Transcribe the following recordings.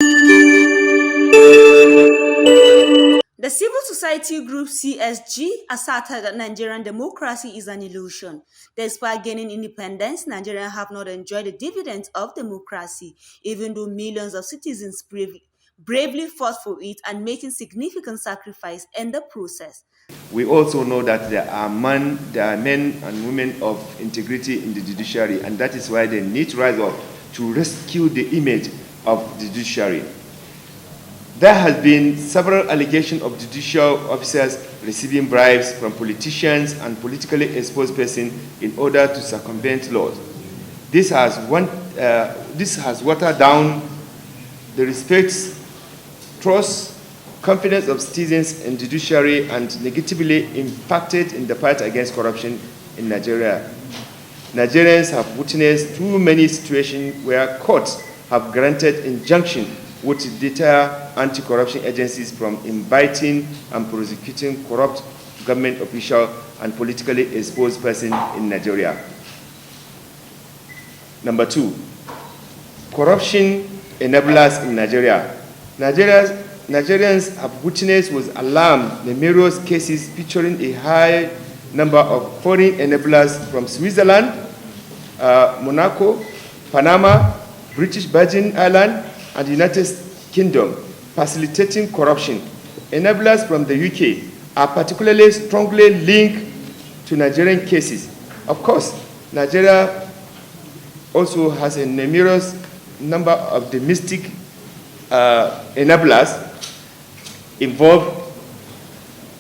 The civil society group CSG asserted that Nigerian democracy is an illusion. Despite gaining independence, Nigerians have not enjoyed the dividends of democracy, even though millions of citizens bravely fought for it and making significant sacrifice in the process. We also know that there are men and women of integrity in the judiciary, and that is why they need to rise up to rescue the image of the judiciary. There has been several allegations of judicial officers receiving bribes from politicians and politically exposed persons in order to circumvent laws. This has watered down the respect, trust, confidence of citizens in judiciary and negatively impacted in the fight against corruption in Nigeria. Nigerians have witnessed too many situations where courts have granted injunction which deter anti-corruption agencies from inviting and prosecuting corrupt government officials and politically exposed persons in Nigeria. Number 2, corruption enablers in Nigeria. Nigerians have witnessed with alarm numerous cases featuring a high number of foreign enablers from Switzerland, Monaco, Panama, British Virgin Islands, and the United Kingdom facilitating corruption. Enablers from the UK are particularly strongly linked to Nigerian cases. Of course, Nigeria also has a numerous number of domestic enablers involved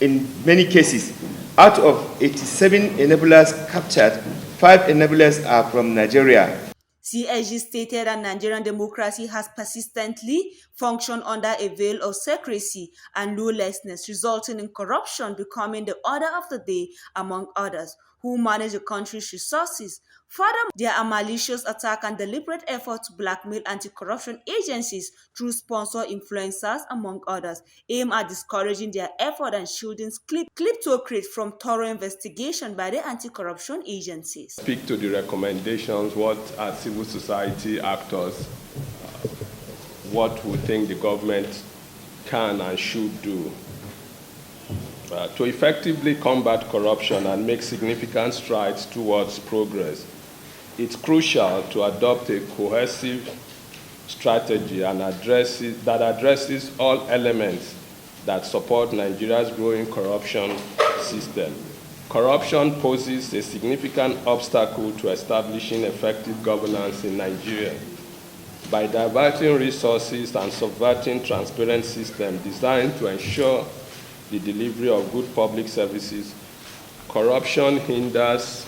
in many cases. Out of 87 enablers captured, 5 enablers are from Nigeria. CSG stated that Nigerian democracy has persistently functioned under a veil of secrecy and lawlessness, resulting in corruption becoming the order of the day among others who manage the country's resources. Furthermore, there are malicious attack and deliberate effort to blackmail anti-corruption agencies through sponsor influencers, among others, aimed at discouraging their effort and shielding kleptocrats from thorough investigation by the anti-corruption agencies. Speak to the recommendations, what are civil society actors, what we think the government can and should do to effectively combat corruption and make significant strides towards progress. It's crucial to adopt a cohesive strategy that addresses all elements that support Nigeria's growing corruption system. Corruption poses a significant obstacle to establishing effective governance in Nigeria. By diverting resources and subverting transparent systems designed to ensure the delivery of good public services, corruption hinders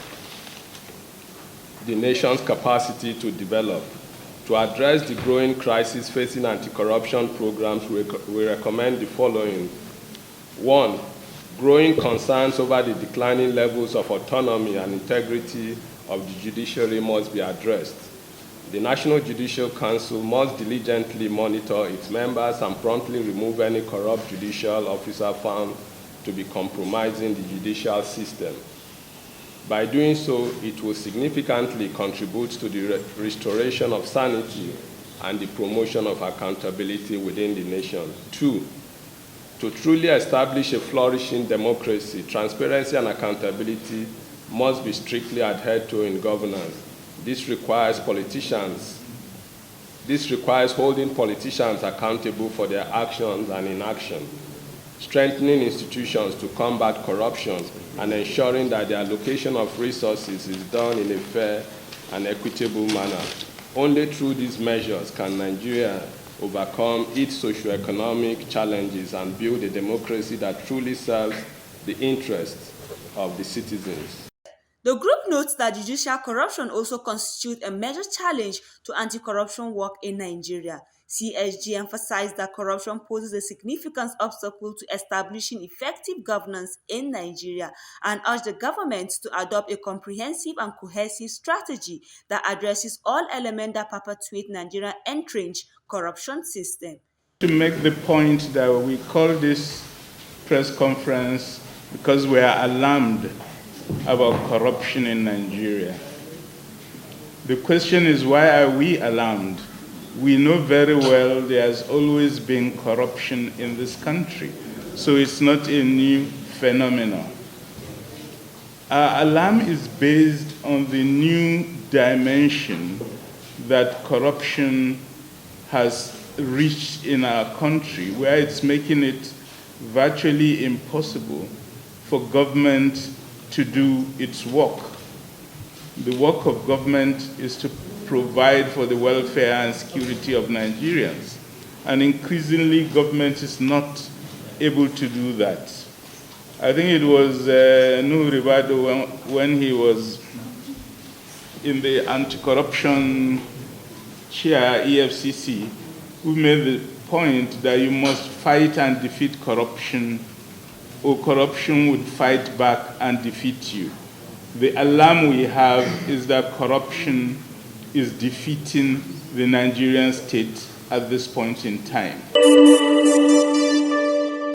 the nation's capacity to develop. To address the growing crisis facing anti-corruption programs, we recommend the following. 1, growing concerns over the declining levels of autonomy and integrity of the judiciary must be addressed. The National Judicial Council must diligently monitor its members and promptly remove any corrupt judicial officer found to be compromising the judicial system. By doing so, it will significantly contribute to the restoration of sanity and the promotion of accountability within the nation. 2, to truly establish a flourishing democracy, transparency and accountability must be strictly adhered to in governance. This requires holding politicians accountable for their actions and inaction, strengthening institutions to combat corruption, and ensuring that the allocation of resources is done in a fair and equitable manner. Only through these measures can Nigeria overcome its socio-economic challenges and build a democracy that truly serves the interests of the citizens. The group notes that judicial corruption also constitutes a major challenge to anti-corruption work in Nigeria. CSG emphasized that corruption poses a significant obstacle to establishing effective governance in Nigeria and urged the government to adopt a comprehensive and cohesive strategy that addresses all elements that perpetuate Nigeria's entrenched corruption system. To make the point that we call this press conference because we are alarmed about corruption in Nigeria. The question is, why are we alarmed? we know very well there has always been corruption in this country, so it's not a new phenomenon. Our alarm is based on the new dimension that corruption has reached in our country, where it's making it virtually impossible for government to do its work. The work of government is to provide for the welfare and security of Nigerians. And increasingly, government is not able to do that. I think it was Nuhu Ribadu when he was in the anti-corruption chair, EFCC, who made the point that you must fight and defeat corruption, or corruption would fight back and defeat you. The alarm we have is that corruption is defeating the Nigerian state at this point in time.